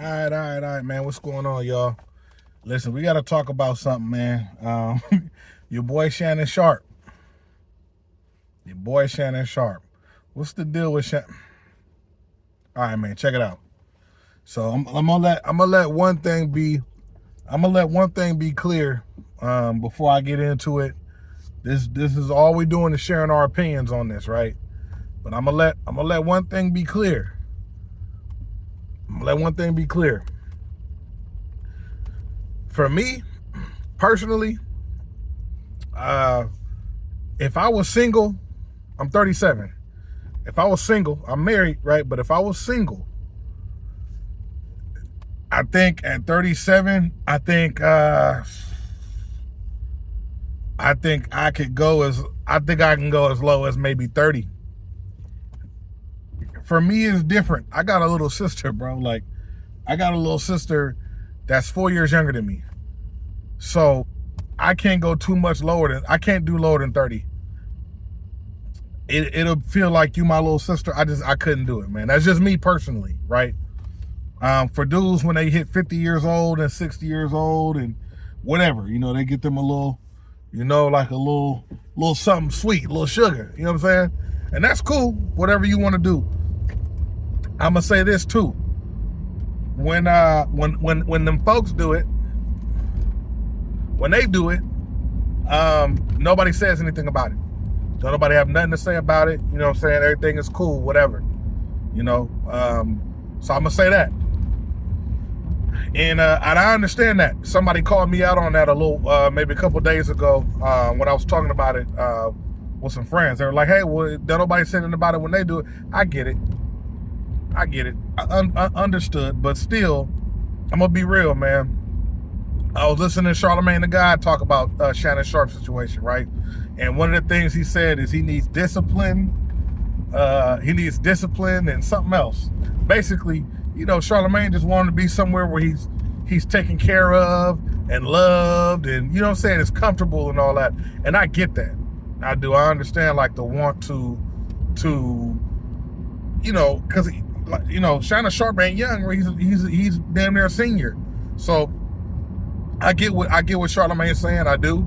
All right, man. What's going on, y'all? Listen, we got to talk about something, man. Your boy Shannon Sharpe. Your boy Shannon Sharpe. What's the deal with Shannon? All right, man. Check it out. So I'm gonna let one thing be. I'm gonna let one thing be clear before I get into it. This is all we doing is sharing our opinions on this, right? But I'm gonna let one thing be clear. For me, personally, if I was single, I'm 37. If I was single, I'm married, right? But if I was single, I think at 37, I think I can go as low as maybe 30. For me, it's different. I got a little sister, bro. Like, I got a little sister that's 4 years younger than me. So I can't go too much I can't do lower than 30. It'll feel like you my little sister. I couldn't do it, man. That's just me personally, right? For dudes, when they hit 50 years old and 60 years old and whatever, they get them a little, like a little something sweet, a little sugar, you know what I'm saying? And that's cool, whatever you want to do. I'm gonna say this too. When them folks do it, when they do it, nobody says anything about it. Don't nobody have nothing to say about it. You know what I'm saying? Everything is cool, whatever. So I'm gonna say that. And I understand that. Somebody called me out on that a little, maybe a couple days ago, when I was talking about it with some friends. They were like, "Hey, well, don't nobody say anything about it when they do it." I get it. I understood, but still, I'm gonna be real, man. I was listening to Charlemagne the God talk about Shannon Sharpe's situation, right? And one of the things he said is he needs discipline. He needs discipline and something else. Basically, Charlemagne just wanted to be somewhere where he's taken care of and loved, and you know what I'm saying, it's comfortable and all that. And I get that. I do. I understand, like, the want to because Shannon Sharpe ain't young, where he's damn near a senior. So I get what Charlemagne is saying. I do.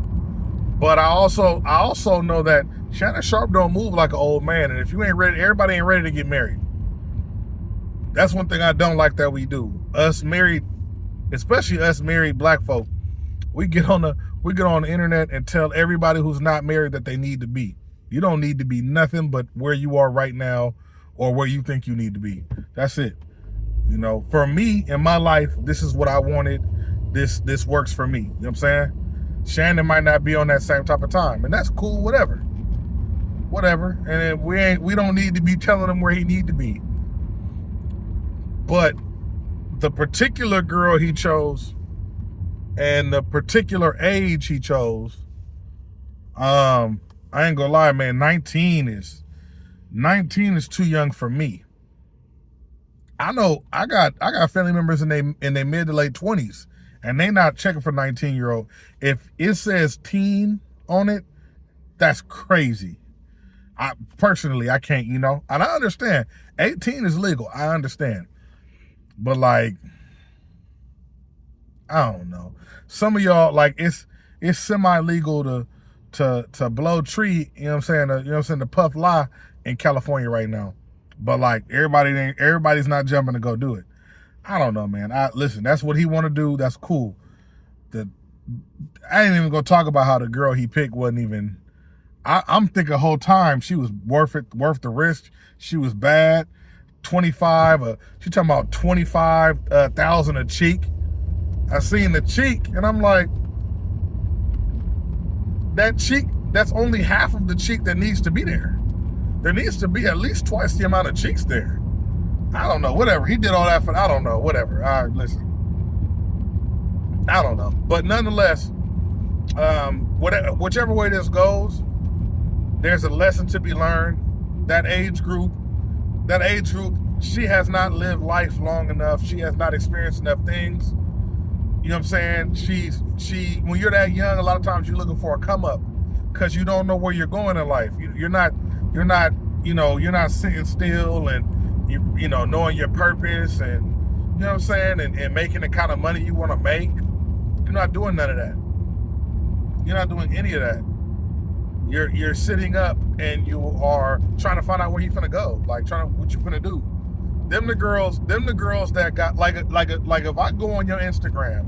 But I also know that Shannon Sharpe don't move like an old man. And if you ain't ready, everybody ain't ready to get married. That's one thing I don't like that we do. Us married, especially us married black folk, we get on the internet and tell everybody who's not married that they need to be. You don't need to be nothing but where you are right now or where you think you need to be. That's it. For me in my life, this is what I wanted. This works for me. You know what I'm saying? Shannon might not be on that same type of time, and that's cool, whatever. And we don't need to be telling him where he need to be. But the particular girl he chose and the particular age he chose, I ain't gonna lie, man, 19 is too young for me. I know I got family members in their mid to late 20s, and they not checking for 19-year-old. If it says teen on it, that's crazy. I can't, and I understand 18 is legal. I understand. But, like, I don't know. Some of y'all, like, it's semi-legal to blow tree, to puff lie in California right now. But, like, everybody's not jumping to go do it. I don't know, man. Listen, that's what he want to do. That's cool. I ain't even gonna talk about how the girl he picked wasn't even. I'm thinking the whole time she was worth the risk. She was bad. 25. She talking about 25,000 a cheek. I seen the cheek, and I'm like, that cheek. That's only half of the cheek that needs to be there. There needs to be at least twice the amount of cheeks there. I don't know, whatever. He did all that for, I don't know, whatever. All right, listen. I don't know. But nonetheless, whichever way this goes, there's a lesson to be learned. That age group, she has not lived life long enough. She has not experienced enough things. You know what I'm saying? When you're that young, a lot of times you're looking for a come up because you don't know where you're going in life. You're not sitting still and knowing your purpose and you know what I'm saying, and making the kind of money you want to make. You're not doing none of that. You're not doing any of that. You're sitting up and you are trying to find out where you're gonna go, like what you're gonna do. Them the girls that got like if I go on your Instagram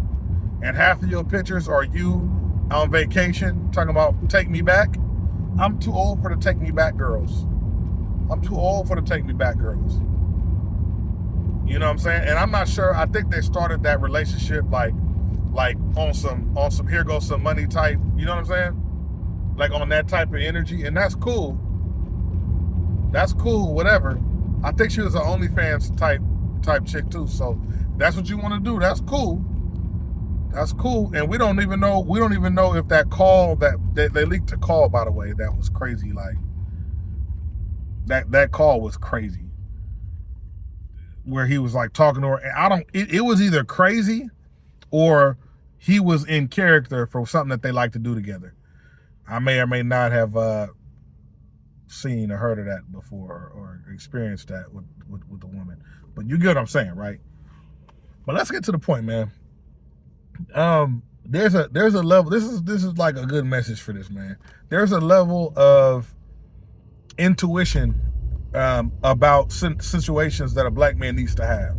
and half of your pictures are you on vacation talking about take me back, I'm too old for the take me back girls. I'm too old for the take me back girls. You know what I'm saying? And I'm not sure. I think they started that relationship like on some here goes some money type. You know what I'm saying? Like on that type of energy, and that's cool. That's cool, whatever. I think she was an OnlyFans type chick too. So that's what you want to do. That's cool. That's cool. And we don't even know if that call that they leaked a call, by the way, that was crazy. Like that call was crazy. Where he was like talking to her. And it was either crazy or he was in character for something that they like to do together. I may or may not have seen or heard of that before or experienced that with the woman. But you get what I'm saying, right? But let's get to the point, man. There's a level. This is like a good message for this, man. There's a level of intuition about situations that a black man needs to have.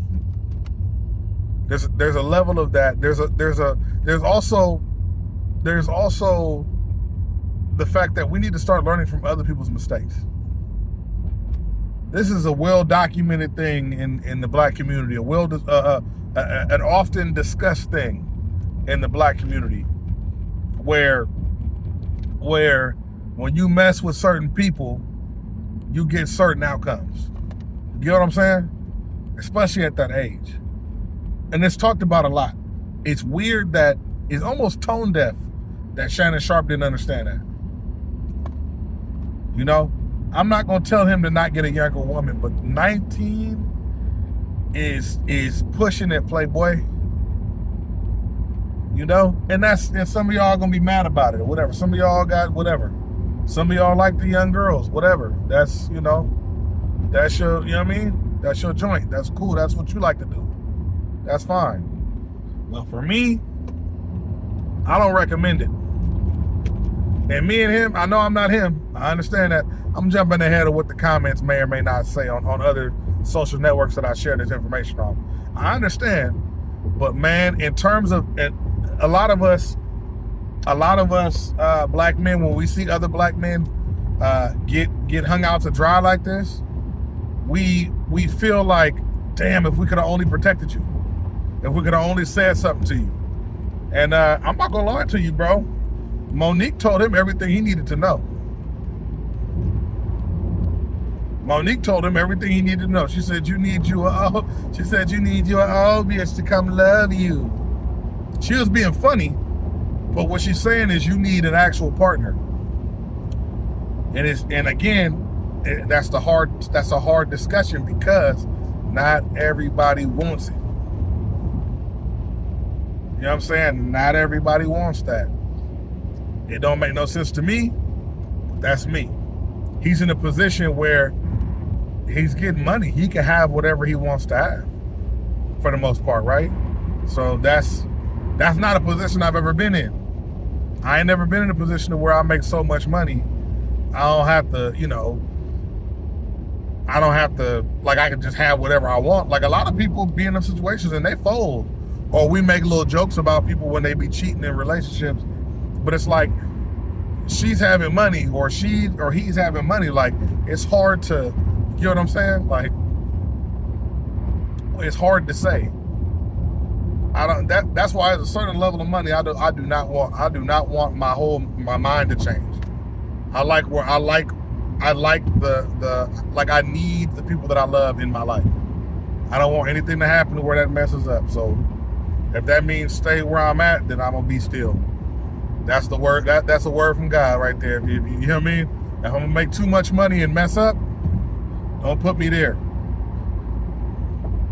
There's a level of that. There's also the fact that we need to start learning from other people's mistakes. This is a well-documented thing in the black community, an often discussed thing in the black community, where when you mess with certain people, you get certain outcomes. You get what I'm saying? Especially at that age. And it's talked about a lot. It's weird that it's almost tone deaf that Shannon Sharpe didn't understand that. You know, I'm not going to tell him to not get a younger woman, but 19 is pushing it, Playboy. You know, and some of y'all going to be mad about it or whatever. Some of y'all got whatever. Some of y'all like the young girls, whatever. That's, you know, that's your, you know what I mean? That's your joint. That's cool. That's what you like to do. That's fine. Well, for me, I don't recommend it. And me and him, I know I'm not him. I understand that. I'm jumping ahead of what the comments may or may not say on other social networks that I share this information on. I understand. But man, in terms of a lot of us black men, when we see other black men get hung out to dry like this, we feel like, damn, if we could have only protected you. If we could have only said something to you. And I'm not gonna lie to you, bro. Monique told him everything he needed to know. Monique told him everything he needed to know. She said, you need your old bitch to come love you. She was being funny, but what she's saying is you need an actual partner. And again, that's a hard discussion because not everybody wants it. You know what I'm saying? Not everybody wants that. It don't make no sense to me. That's me. He's in a position where he's getting money. He can have whatever he wants to have, for the most part, right? So that's not a position I've ever been in. I ain't never been in a position where I make so much money. I don't have to, like, I can just have whatever I want. Like, a lot of people be in them situations and they fold. Or we make little jokes about people when they be cheating in relationships. But it's like, she's having money or he's having money. Like, it's hard to, you know what I'm saying? Like, it's hard to say. That's why at a certain level of money, I do not want my mind to change. I need the people that I love in my life. I don't want anything to happen to where that messes up. So if that means stay where I'm at, then I'm gonna be still. That's the word. That's a word from God right there. You know what I mean? If I'm gonna make too much money and mess up, don't put me there.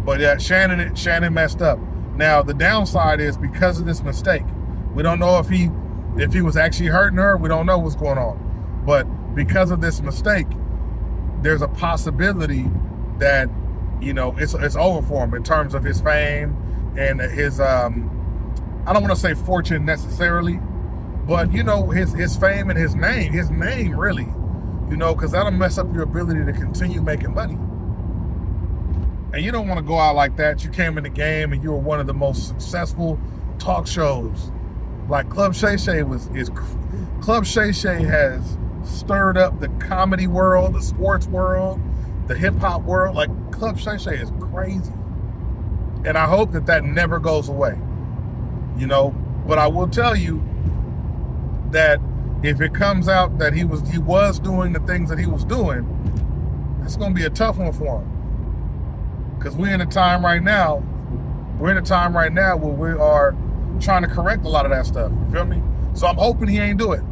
But yeah, Shannon messed up. Now the downside is because of this mistake, we don't know if he was actually hurting her. We don't know what's going on. But because of this mistake, there's a possibility that it's over for him in terms of his fame and his I don't want to say fortune necessarily, but his fame and his name really, because that'll mess up your ability to continue making money. And you don't want to go out like that. You came in the game and you were one of the most successful talk shows. Like Club Shay Shay Club Shay Shay has stirred up the comedy world, the sports world, the hip hop world. Like Club Shay Shay is crazy. And I hope that never goes away. But I will tell you that if it comes out that he was doing the things that he was doing, it's going to be a tough one for him. Because we're in a time right now where we are trying to correct a lot of that stuff. You feel me? So I'm hoping he ain't do it.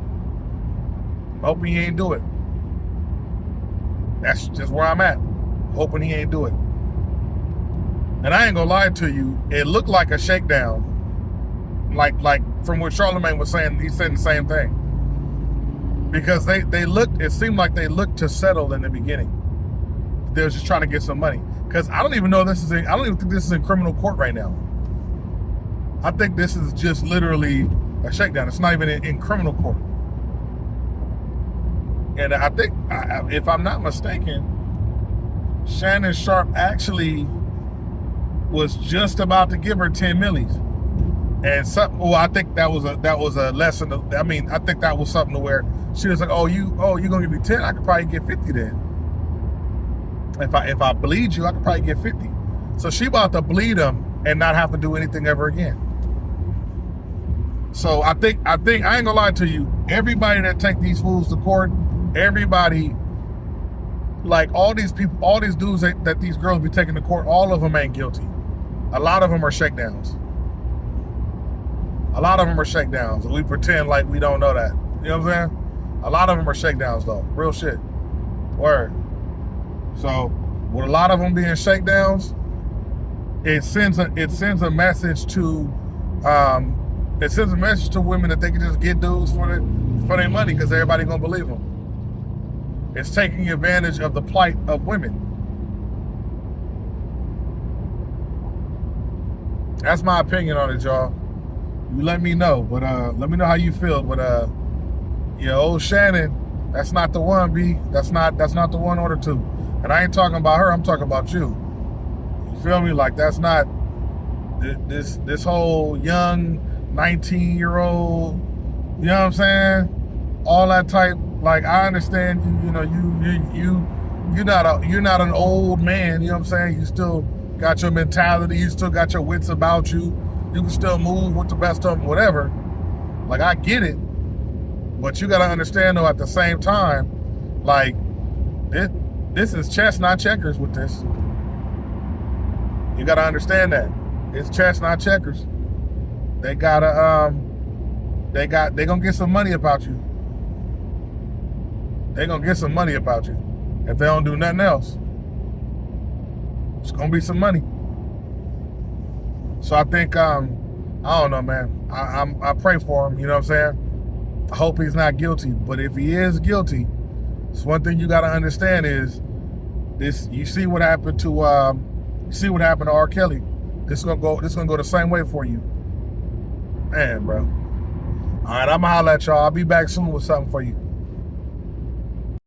That's just where I'm at. Hoping he ain't do it. And I ain't gonna lie to you, it looked like a shakedown. Like from what Charlemagne was saying, he said the same thing. Because it seemed like they looked to settle in the beginning. They were just trying to get some money. Because I don't even think this is in criminal court right now. I think this is just literally a shakedown. It's not even in criminal court. And I think, if I'm not mistaken, Shannon Sharpe actually was just about to give her 10 millies. And I think that was a lesson. I think that was something to where she was like, you gonna give me 10? I could probably get 50 then. If I bleed you, I could probably get 50. So she about to bleed him and not have to do anything ever again. So I think I ain't gonna lie to you. Everybody that take these fools to court, everybody, like all these people, all these dudes that these girls be taking to court, all of them ain't guilty. A lot of them are shakedowns. And we pretend like we don't know that. You know what I'm saying? A lot of them are shakedowns though. Real shit. Word. So with a lot of them being shakedowns, it sends a message to women that they can just get dudes for their money because everybody gonna believe them. It's taking advantage of the plight of women. That's my opinion on it, y'all. You let me know, but let me know how you feel. But old Shannon, that's not the one, B. That's not the one order two. And I ain't talking about her, I'm talking about you. You feel me? Like that's not this whole young 19-year-old, you know what I'm saying? All that type, like I understand you're not an old man, you know what I'm saying? You still got your mentality, you still got your wits about you. You can still move with the best of them, whatever. Like I get it. But you gotta understand though at the same time, like this is chess, not checkers with this. You gotta understand that. It's chess, not checkers. They gonna get some money about you. They gonna get some money about you. If they don't do nothing else. It's gonna be some money. So I think I don't know, man. I pray for him, you know what I'm saying? I hope he's not guilty. But if he is guilty, it's one thing you gotta understand is this. You see what happened to R. Kelly. This is gonna go the same way for you. Man, bro. All right, I'm gonna holler at y'all. I'll be back soon with something for you.